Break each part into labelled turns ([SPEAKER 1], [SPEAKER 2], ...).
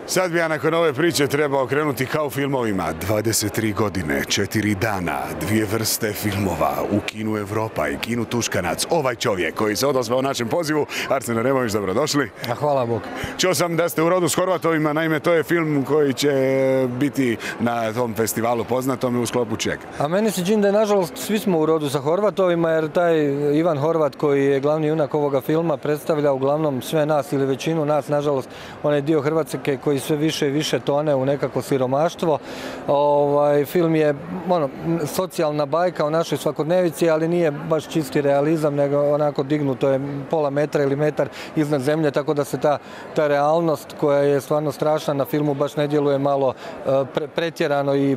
[SPEAKER 1] Sad bi ja nakon ove priče trebao krenuti kao u filmovima. 23 godine, 4 dana, 2 vrste filmova u kinu Evropa i kinu Tuškanac. Ovaj čovjek koji se odazvao našem pozivu, Arsen Aremović, dobrodošli.
[SPEAKER 2] Hvala Bog.
[SPEAKER 1] Čuo sam da ste u rodu s Horvatovima, naime to je film koji će biti na tom festivalu poznatom i u sklopu čega.
[SPEAKER 2] A meni se čini da je nažalost svi smo u rodu sa Horvatovima, jer taj Ivan Horvat koji je glavni junak ovoga filma predstavlja uglavnom sve nas ili većinu nas, nažalost onaj dio Hrvatske koji sve više i više tone u nekako siromaštvo. Film je socijalna bajka o našoj svakodnevici, ali nije baš čisti realizam, nego onako dignuto je pola metra ili metar iznad zemlje, tako da se ta realnost koja je stvarno strašna na filmu baš ne djeluje malo pretjerano i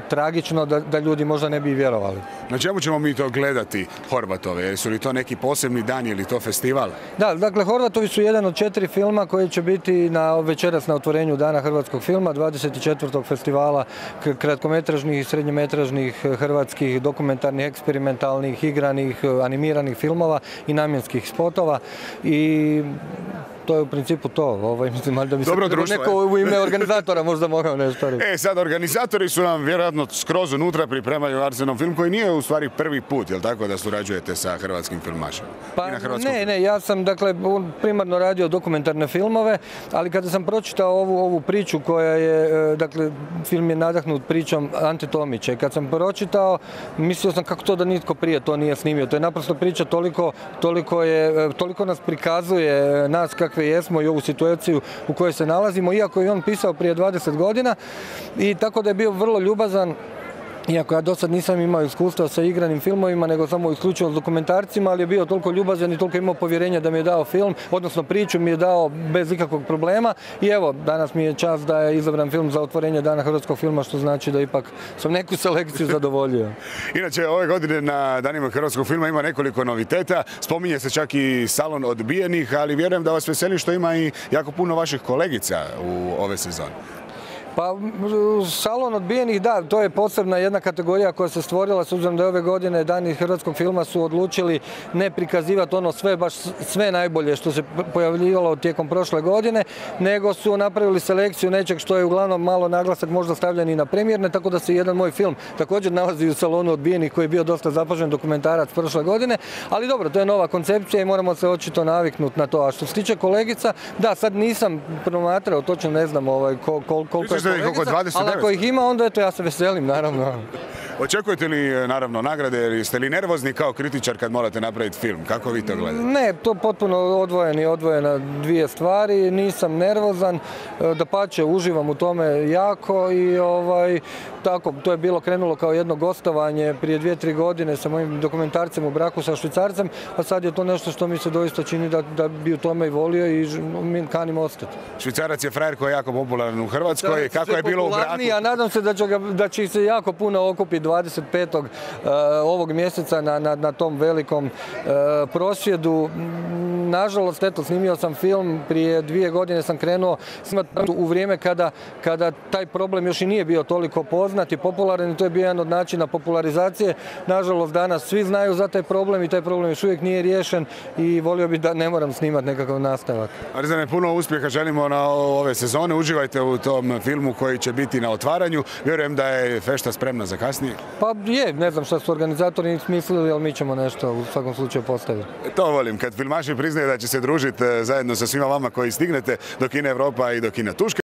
[SPEAKER 2] tragično da ljudi možda ne bi vjerovali.
[SPEAKER 1] Na čemu ćemo mi to gledati Horvatove? Su li to neki posebni dani ili to festival?
[SPEAKER 2] Da, dakle Horvatovi su jedan od 4 filma koji će biti večeras na otvorenju Dana hrvatskog filma, 24. festivala kratkometražnih i srednjometražnih hrvatskih dokumentarnih, eksperimentalnih, igranih, animiranih filmova i namjenskih spotova. I to je u principu to. Mislim, da bi se neko u ime organizatora možda mogao nešto reći.
[SPEAKER 1] Sad organizatori su nam vjerojatno skroz unutra pripremaju Arsenov film koji nije u stvari prvi put, jel tako, da surađujete sa hrvatskim filmašima?
[SPEAKER 2] Pa ne, ja sam dakle primarno radio dokumentarne filmove, ali kada sam pročitao ovu priču koja je, dakle film je nadahnut pričom Ante Tomića, i kad sam pročitao mislio sam kako to da nitko prije to nije snimio. To je naprosto priča toliko nas prikazuje nas kakve jesmo i ovu situaciju u kojoj se nalazimo, iako je on pisao prije 20 godina, i tako da je bio vrlo ljubazan. Iako ja do sad nisam imao iskustva sa igranim filmovima, nego samo isključivo s dokumentarcima, ali je bio toliko ljubazan i toliko imao povjerenja da mi je dao film, odnosno priču mi je dao bez ikakvog problema. I evo, danas mi je čast da je izabran film za otvorenje Dana hrvatskog filma, što znači da ipak sam neku selekciju zadovoljio.
[SPEAKER 1] Inače, ove godine na Danima hrvatskog filma ima nekoliko noviteta. Spominje se čak i salon odbijenih, ali vjerujem da vas veseli što ima i jako puno vaših kolegica u ove sezone.
[SPEAKER 2] Pa, salon odbijenih, da, to je posebna jedna kategorija koja se stvorila, s obzirom da ove godine Dani hrvatskog filma su odlučili ne prikazivati ono sve najbolje što se pojavljivalo tijekom prošle godine, nego su napravili selekciju nečeg što je uglavnom malo naglasak možda stavljen i na premijerne, tako da se jedan moj film također nalazi u salonu odbijenih koji je bio dosta zapažen, dokumentarac prošle godine, ali dobro, to je nova koncepcija i moramo se očito naviknuti na to. A što se tiče kolegica, da, sad nisam promatrao, točno ne znam koliko je kolegica, ali ako ih ima, onda eto, ja se veselim, naravno.
[SPEAKER 1] Očekujete li, naravno, nagrade, jeste li nervozni kao kritičar kad morate napraviti film? Kako vi to gledate?
[SPEAKER 2] Ne, to potpuno odvojena dvije stvari. Nisam nervozan, dapače, uživam u tome jako i tako, to je bilo krenulo kao jedno gostovanje prije 2-3 godine sa mojim dokumentarcem U braku sa Švicarcem, a sad je to nešto što mi se doista čini da bi u tome i volio i kanim ostati.
[SPEAKER 1] Švicarac je frajer koji je jako popularan u Hrvatskoj. Kako je bilo u braku?
[SPEAKER 2] A nadam se da će se jako puno okupiti 25. ovog mjeseca na tom velikom prosvjedu. Nažalost, eto, snimio sam film, prije 2 godine sam krenuo snimati u vrijeme kada taj problem još i nije bio toliko poznat i popularan, i to je bio jedan od načina popularizacije. Nažalost, danas svi znaju za taj problem i taj problem još uvijek nije riješen i volio bih da ne moram snimati nekakav nastavak.
[SPEAKER 1] Arzene, puno uspjeha želimo na ove sezone. Uživajte u tom filmu koji će biti na otvaranju. Vjerujem da je fešta spremna za kasnije.
[SPEAKER 2] Pa je, ne znam šta su organizatori smislili, ali mi ćemo nešto u svakom slučaju postaviti.
[SPEAKER 1] To volim, kad filmaši priznaju da će se družiti zajedno sa svima vama koji stignete do kina Evropa i do kina Tuška.